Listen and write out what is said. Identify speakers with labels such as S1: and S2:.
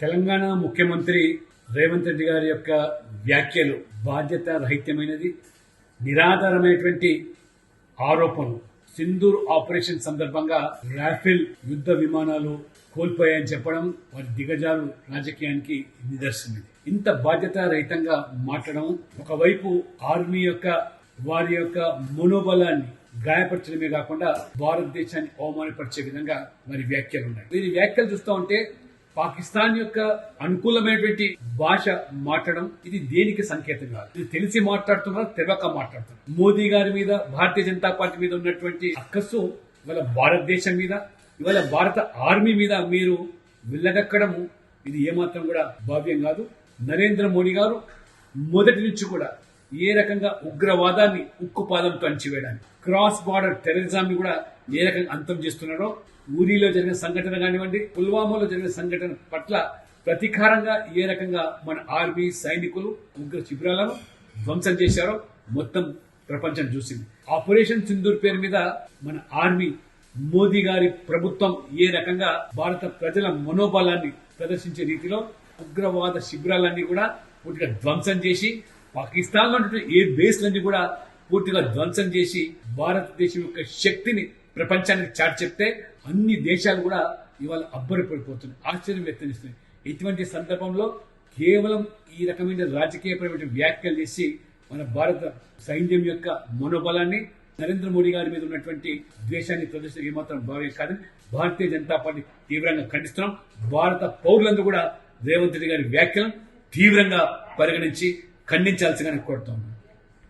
S1: తెలంగాణ ముఖ్యమంత్రి రేవంత్ రెడ్డి గారి యొక్క వ్యాఖ్యలు బాధ్యత రహితమైనది, నిరాధారమైనటువంటి ఆరోపణలు. సింధూర్ ఆపరేషన్ సందర్భంగా రాఫెల్ యుద్ధ విమానాలు కోల్పోయాయని చెప్పడం వారి దిగజారు రాజకీయానికి నిదర్శనం. ఇంత బాధ్యత రహితంగా మాట్లాడడం, ఒకవైపు ఆర్మీ యొక్క వారి యొక్క మనోబలాన్ని గాయపరచడమే కాకుండా భారతదేశాన్ని అవమానపరిచే విధంగా మరి వ్యాఖ్యలు ఉన్నాయి. వీరి వ్యాఖ్యలు చూస్తూ ఉంటే పాకిస్తాన్ యొక్క అనుకూలమైనటువంటి భాష మాట్లాడడం ఇది దేనికి సంకేతం కాదు. ఇది తెలిసి మాట్లాడుతున్నారు, తెలవక మాట్లాడుతున్నారు. మోదీ గారి మీద, భారతీయ జనతా పార్టీ మీద ఉన్నటువంటి అక్కసు ఇవాళ భారతదేశం మీద, ఇవాళ భారత ఆర్మీ మీద మీరు విల్లగక్కడము ఇది ఏమాత్రం కూడా భావ్యం కాదు. నరేంద్ర మోడీ గారు మొదటి నుంచి కూడా ఏ రకంగా ఉగ్రవాదాన్ని ఉక్కుపాదంతో అణచివేయడానికి, క్రాస్ బార్డర్ టెర్రరిజాన్ని కూడా ఏ రకంగా అంతం చేస్తున్నారో, ఊరిలో జరిగిన సంఘటన కానివ్వండి, పుల్వామాలో జరిగిన సంఘటన పట్ల ప్రతీకారంగా ఏ రకంగా మన ఆర్మీ సైనికులు ఉగ్ర శిబిరాలను ధ్వంసం చేశారో మొత్తం ప్రపంచం చూసింది. ఆపరేషన్ సింధూర్ పేరు మీద మన ఆర్మీ, మోదీ గారి ప్రభుత్వం ఏ రకంగా భారత ప్రజల మనోబలాన్ని ప్రదర్శించే రీతిలో ఉగ్రవాద శిబిరాలన్నీ కూడా పూర్తిగా ధ్వంసం చేసి, పాకిస్తాన్ లో ఏ బేస్లన్నీ కూడా పూర్తిగా ధ్వంసం చేసి భారతదేశం యొక్క శక్తిని ప్రపంచానికి చాటి చెప్తే అన్ని దేశాలు కూడా ఇవాళ అబ్బరిపడిపోతున్నాయి, ఆశ్చర్యం వ్యక్తం చేస్తున్నాయి. ఇటువంటి సందర్భంలో కేవలం ఈ రకమైన రాజకీయపరమైన వ్యాఖ్యలు చేసి మన భారత సైన్యం యొక్క మనోబలాన్ని, నరేంద్ర మోడీ గారి మీద ఉన్నటువంటి ద్వేషాన్ని ప్రదర్శన ఏమాత్రం భావ్యం కాదని భారతీయ జనతా పార్టీ తీవ్రంగా ఖండిస్తున్నాం. భారత పౌరులందరూ కూడా రేవంత్ రెడ్డి గారి వ్యాఖ్యలను తీవ్రంగా పరిగణించి ఖండించాల్సిందిగా కోరుతాం.